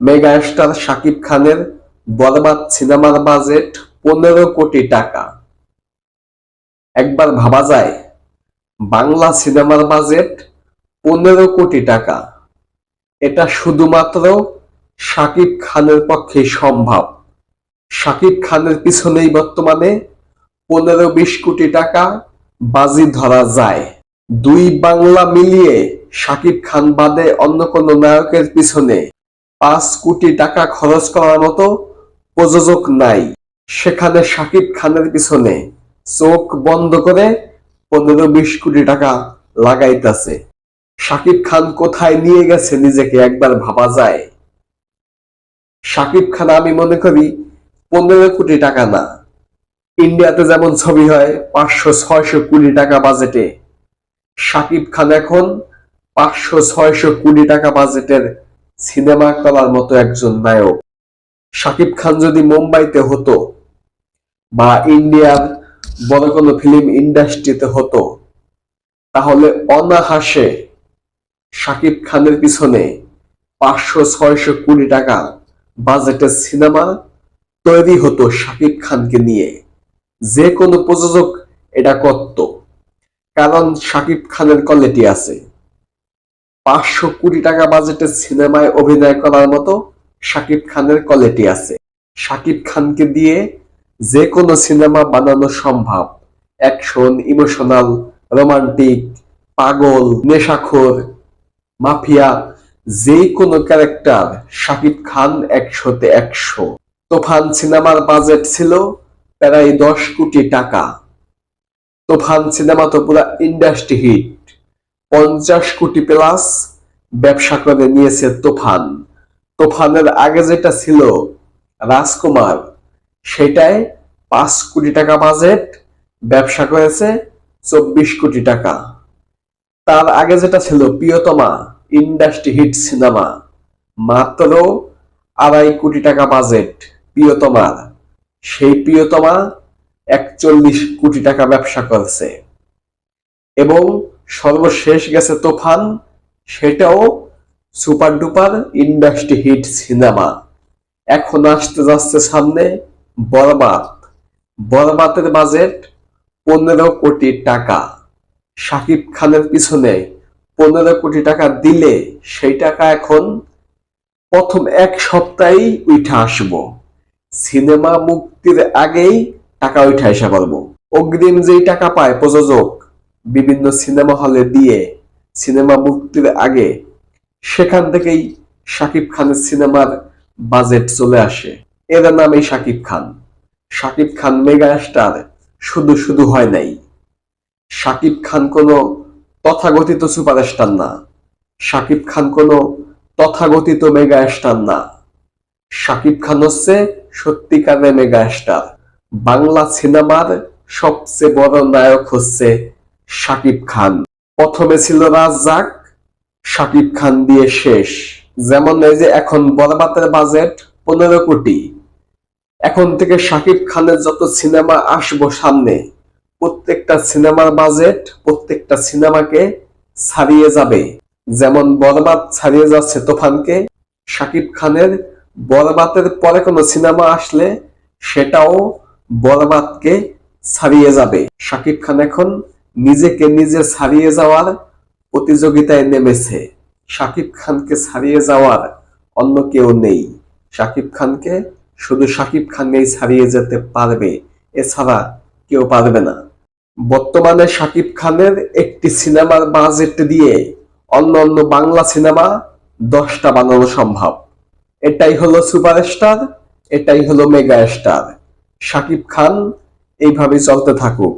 Mega star Shakib খানের বরবাদ সিনেমার budget 15 কোটি টাকা। একবার ভাবা যায়, বাংলা সিনেমার বাজেট 15 কোটি টাকা। এটা শুধুমাত্র শাকিব খানের পক্ষে সম্ভব। শাকিব খানের পিছনেই বর্তমানে 15-20 কোটি টাকা বাজি ধরা যায়। দুই বাংলা মিলিয়ে শাকিব খান বাদে অন্য কোনো নায়কের পিছনে 5 কোটি টাকা খরচ করার মতো প্রযোজক নাই। সেখানে শাকিব খানের পিছনে চোখ বন্ধ করে 15-20 কোটি টাকা লাগাইতেছে। শাকিব খান কোথায় নিয়ে গেছে নিজেকে একবার ভাবা যায়। শাকিব খান আমি মনে করি 15 কোটি টাকা না, ইন্ডিয়াতে যেমন ছবি হয় 500-600 কোটি টাকা বাজেটে, শাকিব খান এখন 500-600 কোটি টাকা বাজেটের সিনেমা করার মতো একজন নায়ক। শাকিব খান যদি মুম্বাইতে হতো বা ইন্ডিয়ার বড় কোনো ফিল্ম ইন্ডাস্ট্রিতে হতো, তাহলে অনায়াসে শাকিব খানের পিছনে 500-600 কোটি টাকা বাজেটের সিনেমা তৈরি হতো শাকিব খানকে নিয়ে। যে কোনো প্রযোজক এটা করত, কারণ শাকিব খানের কোয়ালিটি আছে। 500 কোটি টাকা বাজেটের সিনেমায় অভিনয় করার মতো শাকিব খানের কোয়ালিটি আছে। শাকিব খানকে দিয়ে যে কোনো সিনেমা বানানো সম্ভব। অ্যাকশন, ইমোশনাল, রোমান্টিক, পাগল, নেশাখোর, মাফিয়া, যে কোনো ক্যারেক্টার শাকিব খান 100-তে 100। তুফান সিনেমার বাজেট ছিল প্রায় 10 কোটি টাকা। তুফান সিনেমা তো পুরো ইন্ডাস্ট্রি হিট, 50 কোটি প্লাস ব্যবসা করে নিয়েছে তুফান। তুফানের আগে যেটা ছিল রাজকুমার, সেটাই 5 কোটি টাকা বাজেট, ব্যবসা করেছে 24 কোটি টাকা। তার আগে যেটা ছিল প্রিয়তমা, ইন্ডাস্ট্রি হিট সিনেমা, মাত্র 2.5 কোটি টাকা বাজেট প্রিয়তমার। সেই প্রিয়তমা 41 কোটি টাকা ব্যবসা করেছে। এবং সর্বশেষ গেছে তুফান, সেটাও সুপার ডুপার ইন্ডাস্ট্রি হিট সিনেমা। এখন আসতে যাচ্ছে সামনে বরবাদ। বরবাদের বাজেট 15 কোটি টাকা। শাকিব খানের পিছনে 15 কোটি টাকা দিলে সেই টাকা এখন প্রথম 1 সপ্তাহেই উঠে আসবো। সিনেমা মুক্তির আগেই টাকা উঠে আসা পারবো। অগ্রিম যেই টাকা পায় প্রযোজক বিভিন্ন সিনেমা হলে দিয়ে সিনেমা মুক্তির আগে, সেখান থেকেই শাকিব খানের সিনেমার বাজেট চলে আসে। এর নামই শাকিব খান। শাকিব খান মেগা স্টার শুধু শুধু হয় নাই। শাকিব খান কোনো তথাকথিত সুপারস্টার না। শাকিব খান কোনো তথাকথিত মেগা স্টার না। শাকিব খান হচ্ছে সত্যিকারের মেগা স্টার। বাংলা সিনেমার সবচেয়ে বড় নায়ক হচ্ছে শাকিব খান। প্রথমে ছিল রাজ্জাক, শাকিব খান দিয়ে শেষ। যেমন এই যে এখন বরবাদের বাজেট 15 কোটি। এখন থেকে শাকিব খানের যত সিনেমা আসবো সামনে, প্রত্যেকটা সিনেমার বাজেট প্রত্যেকটা সিনেমাকে ছাড়িয়ে যাবে। যেমন বরবাদ ছাড়িয়ে যাচ্ছে তুফানকে, শাকিব খানের বরবাদের পরে কোনো সিনেমা আসলে সেটাও বরবাদকে ছাড়িয়ে যাবে। শাকিব খান এখন নিজেকে নিজে ছাড়িয়ে যাওয়ার প্রতিযোগিতায় নেমেছে। শাকিব খানকে ছাড়িয়ে যাওয়ার অন্য কেউ নেই। শাকিব খানকে শুধু শাকিব খানই ছাড়িয়ে যেতে পারবে, এছাড়া কেউ পারবে না। বর্তমানে শাকিব খানের একটি সিনেমার বাজেট দিয়ে অন্য অন্য বাংলা সিনেমা 10টা বানানো সম্ভব। এটাই হলো সুপারস্টার, এটাই হলো মেগা স্টার। শাকিব খান এইভাবে চলতে থাকুক।